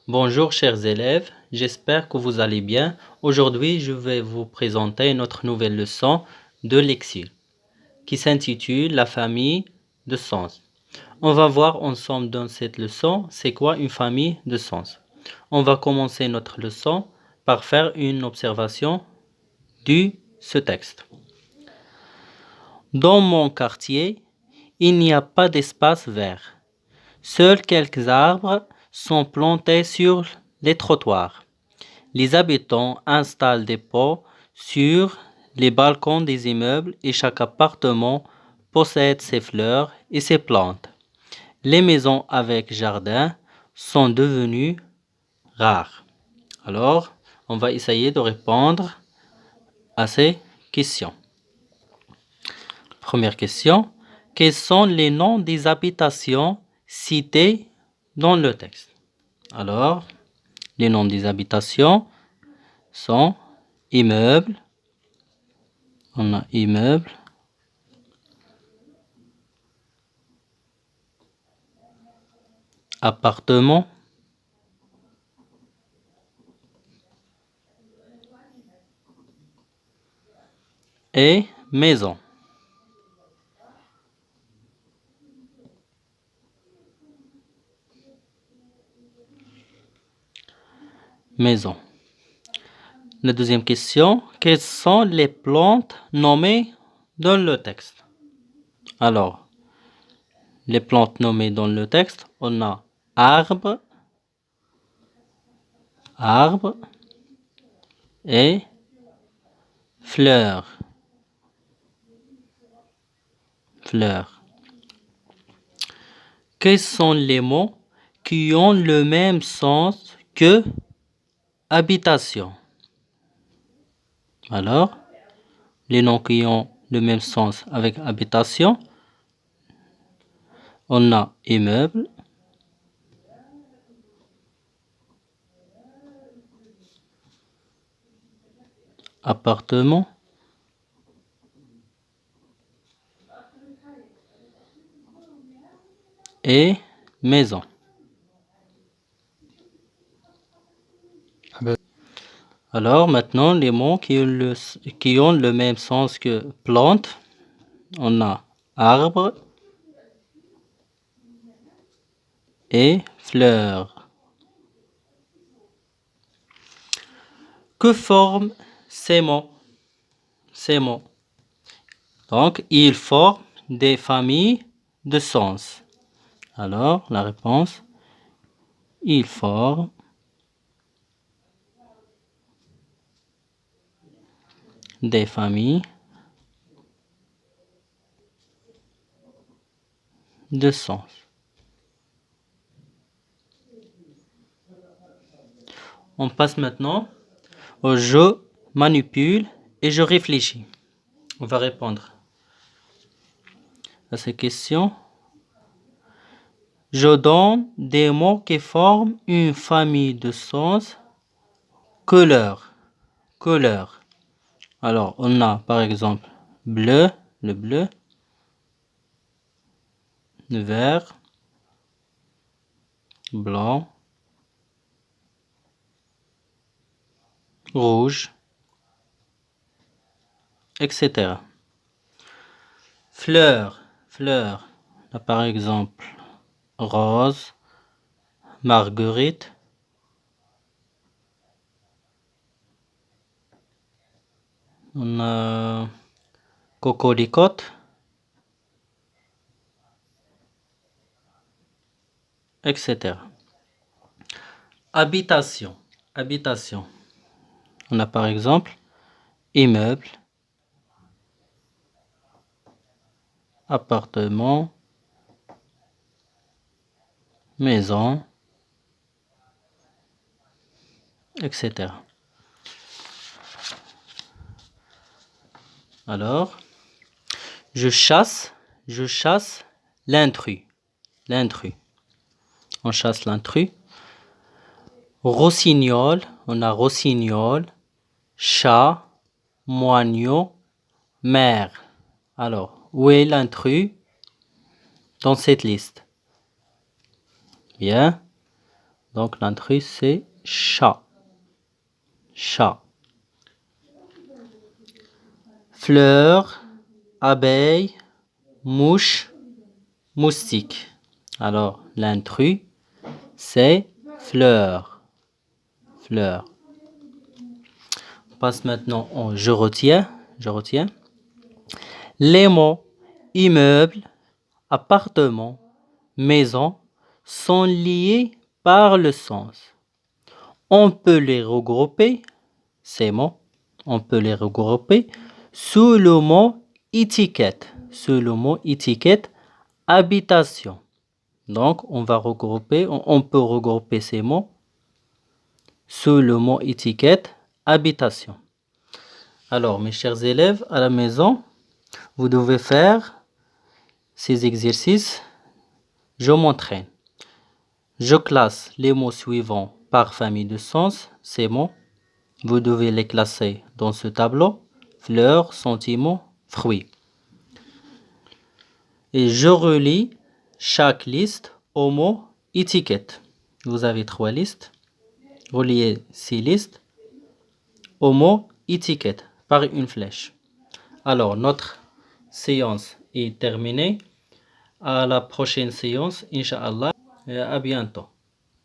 Bonjour chers élèves, j'espère que vous allez bien. Aujourd'hui, je vais vous présenter notre nouvelle leçon de lecture qui s'intitule La famille de sens. On va voir ensemble dans cette leçon c'est quoi une famille de sens. On va commencer notre leçon par faire une observation de ce texte. Dans mon quartier, il n'y a pas d'espace vert. Seuls quelques arbres sont plantés sur les trottoirs. Les habitants installent des pots sur les balcons des immeubles et chaque appartement possède ses fleurs et ses plantes. Les maisons avec jardin sont devenues rares. Alors, on va essayer de répondre à ces questions. Première question. Quels sont les noms des habitations citées dans le texte? Alors, les noms des habitations sont immeubles. On a immeuble, appartement, et maison. Maison. La deuxième question, quelles sont les plantes nommées dans le texte? Alors, les plantes nommées dans le texte, on a arbre, arbre et fleurs. Fleurs. Quels sont les mots qui ont le même sens que habitation? Alors, les noms qui ont le même sens avec habitation, on a immeuble, appartement et maison. Alors maintenant, les mots qui ont le même sens que plante, on a arbre et fleurs. Que forment ces mots? Ces mots. Donc, ils forment des familles de sens. Alors, la réponse, ils forment des familles de sens. On passe maintenant au je manipule et je réfléchis. On va répondre à ces questions. Je donne des mots qui forment une famille de sens. Couleur. Couleur. Alors, on a par exemple bleu, le bleu, le vert, blanc, rouge, etc. Fleurs. Fleurs. On a par exemple rose, marguerite, on a cocoricote, etc. Habitation. Habitation. On a par exemple immeuble, appartement, maison, etc. Alors, je chasse l'intrus. L'intrus. On chasse l'intrus. Rossignol, on a rossignol, chat, moineau, mer. Alors, où est l'intrus dans cette liste? Bien. Donc l'intrus c'est chat. Chat. Fleur, abeille, mouche, moustique. Alors l'intrus c'est fleur. Fleur. On passe maintenant au je retiens. Je retiens. Les mots immeuble, appartement, maison sont liés par le sens. On peut les regrouper, ces mots, on peut les regrouper sous le mot étiquette. Sous le mot étiquette, habitation. Donc, on peut regrouper ces mots sous le mot étiquette, habitation. Alors, mes chers élèves, à la maison, vous devez faire ces exercices. Je m'entraîne. Je classe les mots suivants par famille de sens. Ces mots, vous devez les classer dans ce tableau. Fleurs, sentiments, fruits. Et je relie chaque liste au mot étiquette. Vous avez 3 listes. Reliez ces listes au mot étiquette par une flèche. Alors, notre séance est terminée. À la prochaine séance, Inch'Allah. À bientôt.